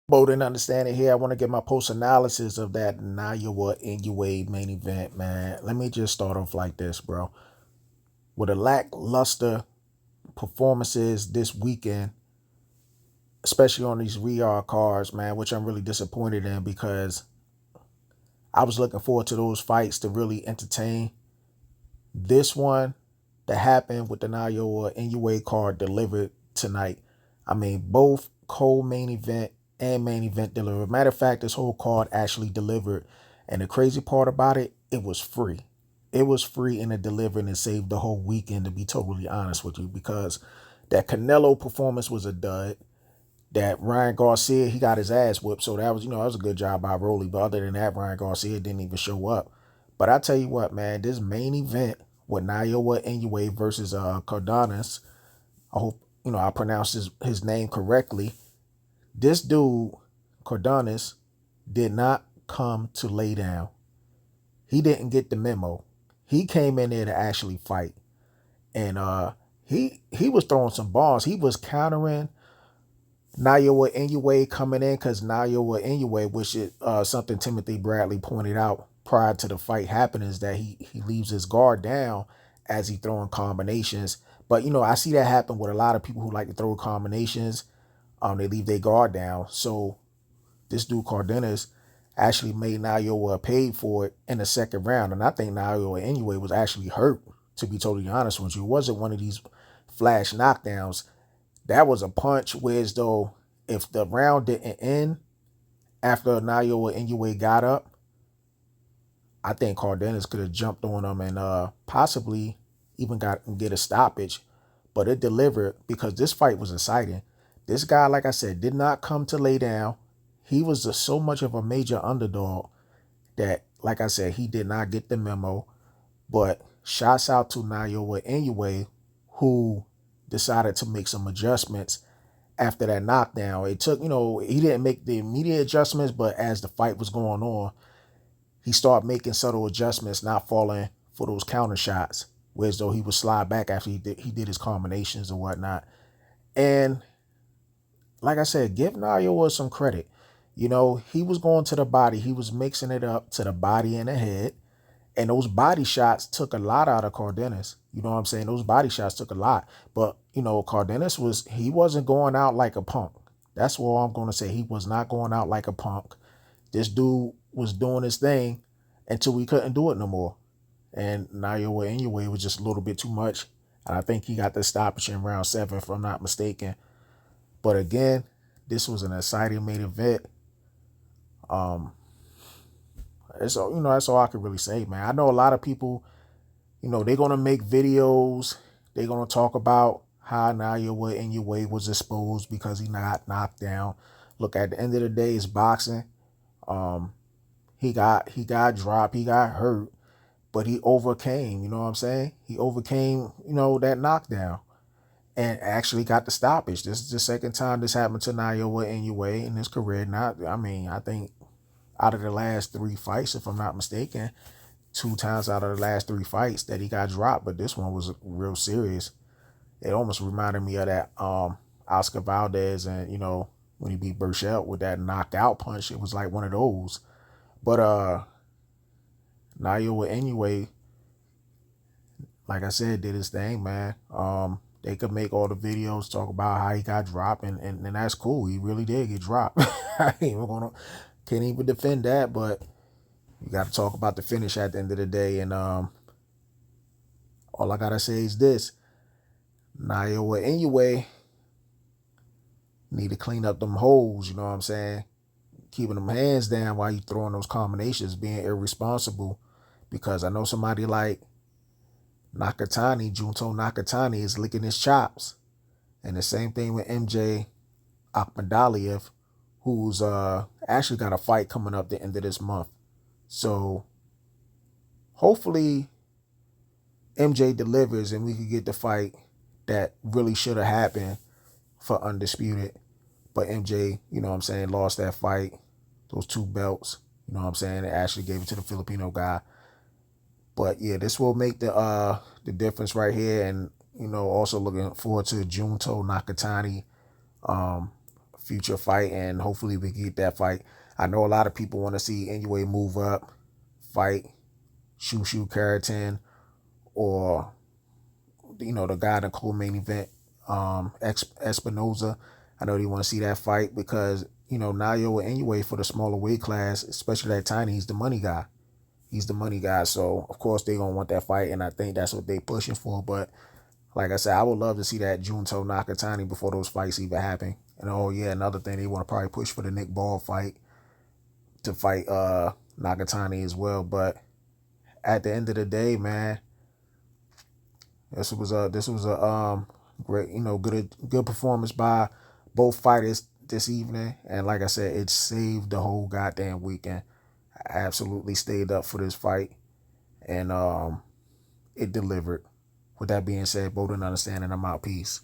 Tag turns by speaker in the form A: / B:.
A: Bold and understanding here. I want to get my post analysis of that Inoue main event, man. Let me just start off like this, bro. With a lackluster performances this weekend, especially on these re cards, man, which I'm really disappointed in because I was looking forward to those fights to really entertain. This one that happened with the Inoue card delivered tonight. I mean, both co-main event and main event delivered. Matter of fact, this whole card actually delivered. And the crazy part about it, it was free. It was free and it delivered and saved the whole weekend, to be totally honest with you, because that Canelo performance was a dud. That Ryan Garcia, he got his ass whipped. So that was, that was a good job by Rolly. But other than that, Ryan Garcia didn't even show up. But I tell you what, man, this main event with Naoya Inoue versus Cardenas, I hope, I pronounced his name correctly. This dude, Cardenas, did not come to lay down. He didn't get the memo. He came in there to actually fight. And he was throwing some bombs. He was countering Naoya Inoue coming in because Naoya Inoue, which is something Timothy Bradley pointed out prior to the fight happening, is that he leaves his guard down as he throwing combinations. But I see that happen with a lot of people who like to throw combinations. They leave their guard down. So this dude Cardenas actually made Naoya pay for it in the second round, and I think Naoya Inoue was actually hurt. To be totally honest with you, it wasn't one of these flash knockdowns. That was a punch, whereas though if the round didn't end after Naoya Inoue got up, I think Cardenas could have jumped on him and possibly even get a stoppage. But it delivered because this fight was exciting. This guy, like I said, did not come to lay down. He was so much of a major underdog that, like I said, he did not get the memo. But shouts out to Naoya Inoue, who decided to make some adjustments after that knockdown. It took, he didn't make the immediate adjustments, but as the fight was going on, he started making subtle adjustments, not falling for those counter shots, whereas though he would slide back after he did his combinations and whatnot. And like I said, give Naoya some credit. He was going to the body. He was mixing it up to the body and the head. And those body shots took a lot out of Cardenas. You know what I'm saying? Those body shots took a lot. But, Cardenas he wasn't going out like a punk. That's what I'm going to say. He was not going out like a punk. This dude was doing his thing until we couldn't do it no more. And Naoya Inoue was just a little bit too much. And I think he got the stoppage in round 7, if I'm not mistaken. But again, this was an exciting main event. Um, that's all, that's all I can really say, man. I know a lot of people, they're gonna make videos. They're gonna talk about how Naoya Inoue was exposed because he got knocked down. Look, at the end of the day, it's boxing. Um, he got dropped, he got hurt, but he overcame. You know what I'm saying? He overcame, that knockdown and actually got the stoppage. This is the second time this happened to Naoya Inoue in his career. I think out of the last 3 fights, if I'm not mistaken, 2 times out of the last 3 fights that he got dropped, but this one was real serious. It almost reminded me of that Oscar Valdez and when he beat Burchell with that knockout punch. It was like one of those. But Naoya Inoue, like I said, did his thing, man. They could make all the videos talk about how he got dropped, and that's cool. He really did get dropped. I ain't even can't even defend that, but you got to talk about the finish at the end of the day. And all I gotta say is this: Naoya Inoue need to clean up them holes. You know what I'm saying? Keeping them hands down while you throwing those combinations, being irresponsible. Because I know somebody like Junto Nakatani is licking his chops. And the same thing with MJ Akhmadaliev, who's actually got a fight coming up the end of this month. So hopefully MJ delivers and we could get the fight that really should have happened for Undisputed. But MJ, lost that fight, those 2 belts. You know what I'm saying? They actually gave it to the Filipino guy. But yeah, this will make the difference right here. And, also looking forward to Junto Nakatani future fight, and hopefully we get that fight. I know a lot of people want to see Inoue move up, fight Shushu Karatin, or the guy in the co-main event, Espinoza. I know they want to see that fight because Nayo and Inoue for the smaller weight class, especially that tiny, he's the money guy. He's the money guy, so of course they gonna want that fight, and I think that's what they pushing for. But like I said, I would love to see that Junto Nakatani before those fights even happen. And oh yeah, another thing, they want to probably push for the Nick Ball fight to fight Nakatani as well. But at the end of the day, man, this was a great, good performance by both fighters this evening. And like I said, it saved the whole goddamn weekend. I absolutely stayed up for this fight, and it delivered. With that being said, both in understanding, I'm out. Peace.